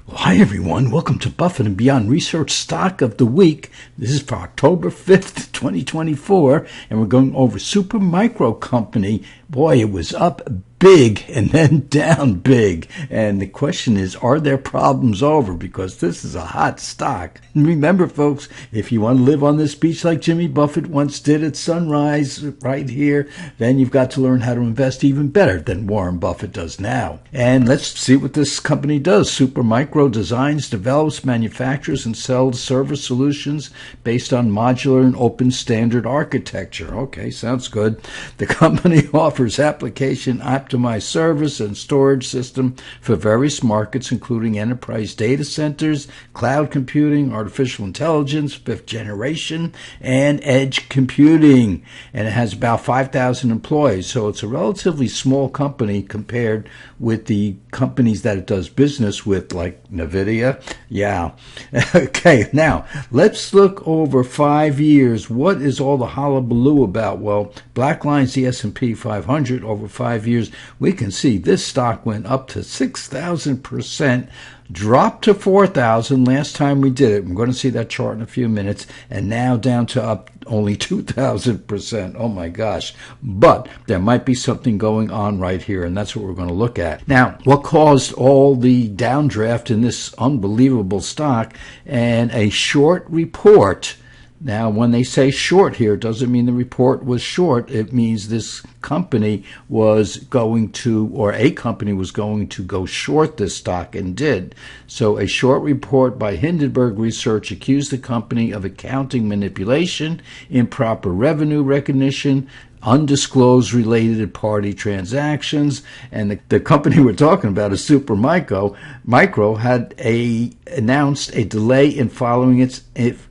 Hi everyone, welcome to Buffett and Beyond Research Stock of the Week. This is for October 5th, 2024, and we're going over Super Micro Company. Boy, it was up big and then down big. And the question is, are their problems over? Because this is a hot stock. And remember, folks, if you want to live on this beach like Jimmy Buffett once did at sunrise right here, then you've got to learn how to invest even better than Warren Buffett does now. And let's see what this company does. Super Micro designs, develops, manufactures, and sells server solutions based on modular and open standard architecture. Okay, sounds good. The company offers application optimized service and storage system for various markets, including enterprise data centers, cloud computing, artificial intelligence, fifth generation, and edge computing. And it has about 5,000 employees, so it's a relatively small company compared with the companies that it does business with, like NVIDIA. Yeah. Okay, now let's look over 5 years. What is all the hullabaloo about? Well, black line's the S&P 500 over 5 years. We can see this stock went up to 6,000%, dropped to 4,000 last time we did it. I'm going to see that chart in a few minutes, and now down to up only 2,000%. Oh my gosh. But there might be something going on right here, and that's what we're going to look at. Now, what caused all the downdraft in this unbelievable stock? And a short report. Now, when they say short here, it doesn't mean the report was short. It means this company was going to, or a company was going to go short this stock and did. So a short report by Hindenburg Research accused the company of accounting manipulation, improper revenue recognition, undisclosed related party transactions, and the company we're talking about is Super Micro had announced a delay in following its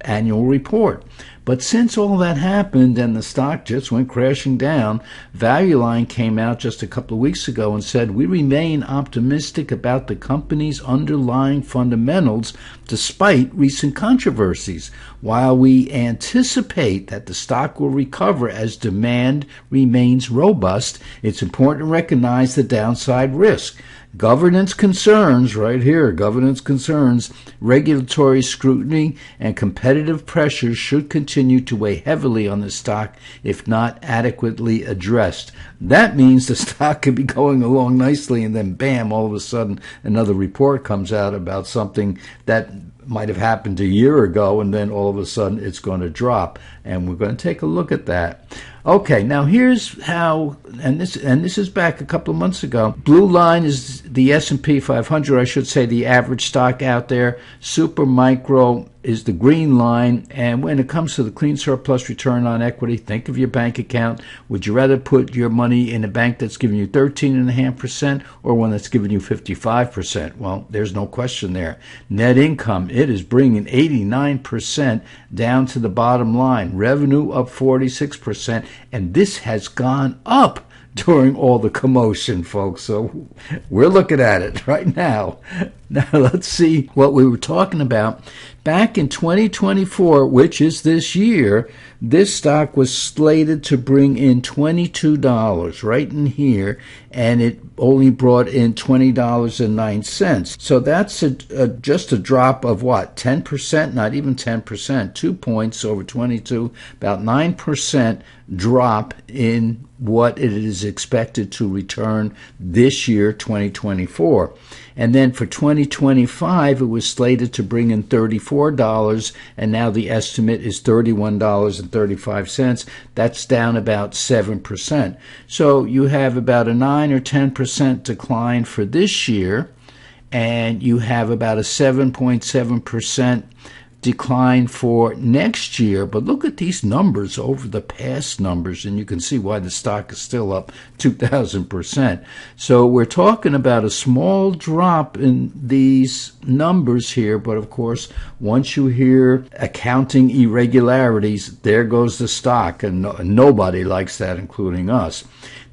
annual report. But since all that happened and the stock just went crashing down, Value Line came out just a couple of weeks ago and said, we remain optimistic about the company's underlying fundamentals despite recent controversies. While we anticipate that the stock will recover as demand remains robust, it's important to recognize the downside risk. Governance concerns, right here, governance concerns, regulatory scrutiny, and competitive pressures should continue to weigh heavily on the stock if not adequately addressed. That means the stock could be going along nicely, and then bam, all of a sudden another report comes out about something that might have happened a year ago, and then all of a sudden it's going to drop. And we're going to take a look at that. Okay, now here's how, and this is back a couple of months ago. Blue line is the S&P 500, I should say, the average stock out there. Super Micro is the green line, and when it comes to the clean surplus return on equity, think of your bank account. Would you rather put your money in a bank that's giving you 13.5% or one that's giving you 55%? Well, there's no question there. Net income, it is bringing 89% down to the bottom line. Revenue up 46%, and this has gone up during all the commotion, folks. So we're looking at it right now. Now let's see what we were talking about. Back in 2024, which is this year, this stock was slated to bring in $22 right in here, and it only brought in $20.09. So that's just a drop of what, 10%? Not even 10%, 2 points over 22, about 9% drop in what it is expected to return this year, 2024. And then for 2025, it was slated to bring in $34, and now the estimate is $31.35. That's down about 7%. So you have about a 9 or 10% decline for this year, and you have about a 7.7% decline for next year. But look at these numbers over the past numbers, and you can see why the stock is still up 2,000%. So we're talking about a small drop in these numbers here, but of course, once you hear accounting irregularities, there goes the stock, and nobody likes that, including us.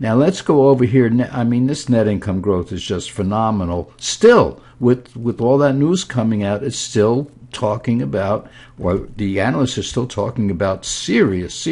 Now let's go over here. I mean, this net income growth is just phenomenal. Still, with all that news coming out, it's still talking about, or the analysts are still talking about serious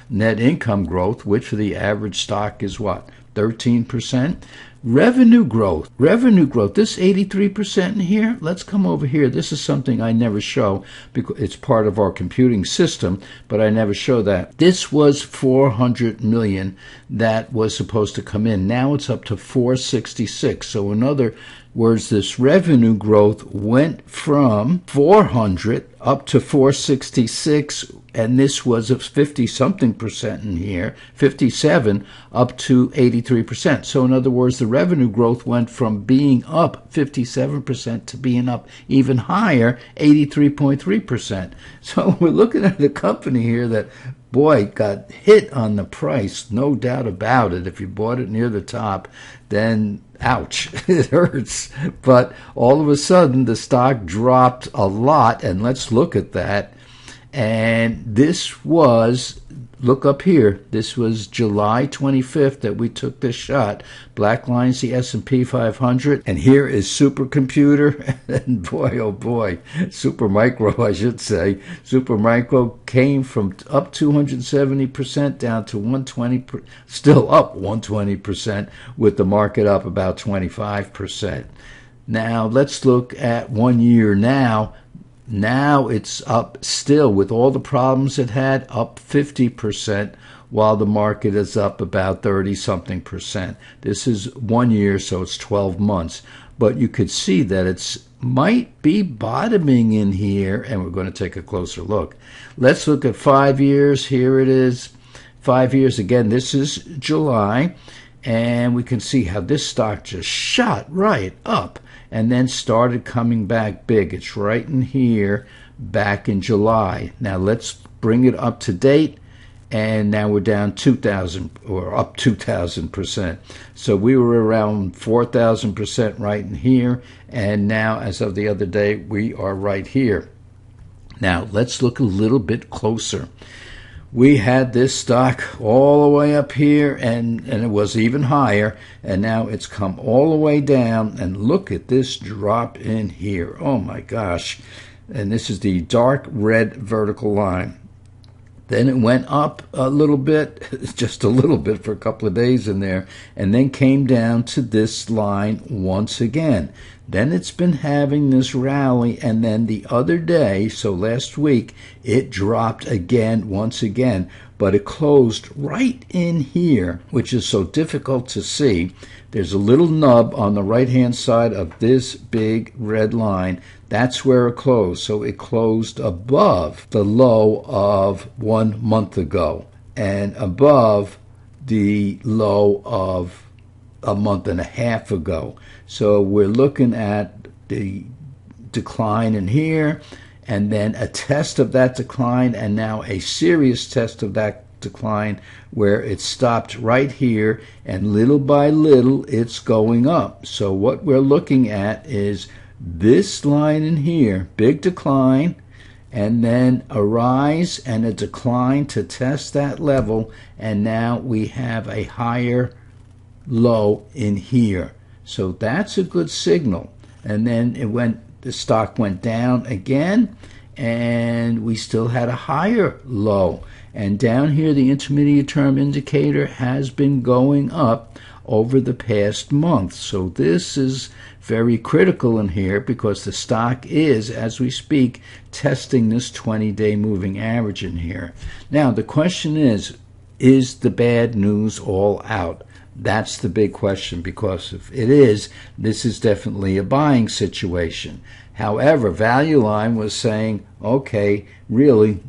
net income growth, which for the average stock is what, 13%? Revenue growth. Revenue growth. This 83% in here, let's come over here. This is something I never show because it's part of our computing system, but I never show that. This was 400 million that was supposed to come in. Now it's up to 466. So in other words, this revenue growth went from 400 up to 466, and this was a 50-something% in here, 57 up to 83%. So in other words, the revenue growth went from being up 57% to being up even higher, 83.3%. So we're looking at a company here that, boy, got hit on the price, no doubt about it. If you bought it near the top, then ouch, it hurts. But all of a sudden, the stock dropped a lot, and let's look at that. And this was, look up here, this was July 25th that we took this shot. Black line's the S&P 500, and here is supercomputer, and boy, oh boy, Supermicro, I should say. Supermicro came from up 270% down to 120, still up 120%, with the market up about 25%. Now, let's look at 1 year now. Now it's up still, with all the problems it had, up 50%, while the market is up about 30-something%. This is 1 year, so it's 12 months. But you could see that it's might be bottoming in here, and we're going to take a closer look. Let's look at 5 years. Here it is. 5 years. Again, this is July, and we can see how this stock just shot right up and then started coming back big. It's right in here back in July. Now let's bring it up to date, and now we're down 2,000 or up 2,000%. So we were around 4,000% right in here, and now as of the other day, we are right here. Now let's look a little bit closer. We had this stock all the way up here, and it was even higher, and now it's come all the way down, and look at this drop in here. Oh my gosh. And this is the dark red vertical line. Then it went up a little bit, just a little bit for a couple of days in there, and then came down to this line once again. Then it's been having this rally, and then the other day, so last week, it dropped again, once again, but it closed right in here, which is so difficult to see. There's a little nub on the right-hand side of this big red line. That's where it closed. So it closed above the low of 1 month ago and above the low of a month and a half ago. So we're looking at the decline in here, and then a test of that decline, and now a serious test of that decline where it stopped right here, and little by little it's going up. So what we're looking at is this line in here, big decline, and then a rise and a decline to test that level, and now we have a higher low in here. So that's a good signal. And then the stock went down again, and we still had a higher low. And down here, the intermediate term indicator has been going up over the past month. So this is very critical in here, because the stock is, as we speak, testing this 20-day moving average in here. Now, the question is the bad news all out? That's the big question, because if it is, this is definitely a buying situation. However, Value Line was saying, okay, really,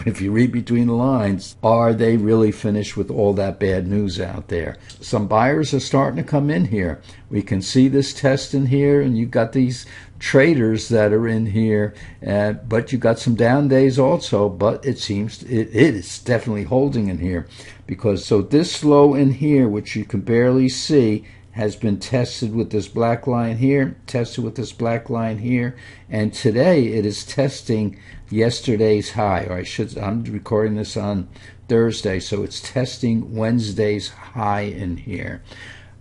if you read between the lines, are they really finished with all that bad news out there? Some buyers are starting to come in here. We can see this test in here, and you've got these traders that are in here, but you got some down days also, but it seems it is definitely holding in here, because so this low in here, which you can barely see, has been tested with this black line here, tested with this black line here, and today it is testing yesterday's high, or I'm recording this on Thursday, so it's testing Wednesday's high in here.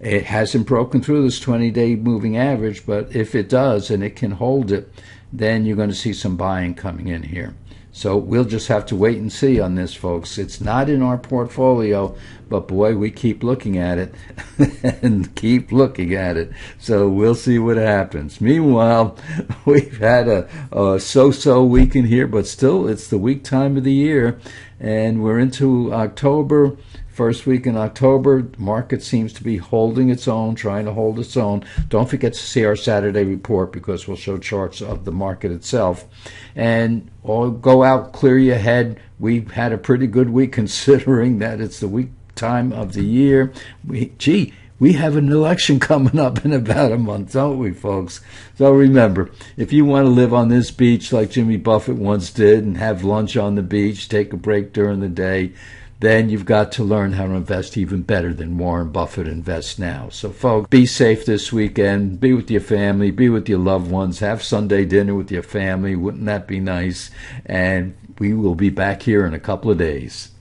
It hasn't broken through this 20-day moving average, but if it does and it can hold it, then you're going to see some buying coming in here. So we'll just have to wait and see on this, folks. It's not in our portfolio, but boy, we keep looking at it and keep looking at it. So we'll see what happens. Meanwhile, we've had a so-so weekend here, but still, it's the weak time of the year, and we're into October. First week in October, the market seems to be holding its own, trying to hold its own. Don't forget to see our Saturday report, because we'll show charts of the market itself. And go out, clear your head. We've had a pretty good week considering that it's the weak time of the year. We have an election coming up in about a month, don't we, folks? So remember, if you want to live on this beach like Jimmy Buffett once did and have lunch on the beach, take a break during the day, then you've got to learn how to invest even better than Warren Buffett invests now. So, folks, be safe this weekend. Be with your family. Be with your loved ones. Have Sunday dinner with your family. Wouldn't that be nice? And we will be back here in a couple of days.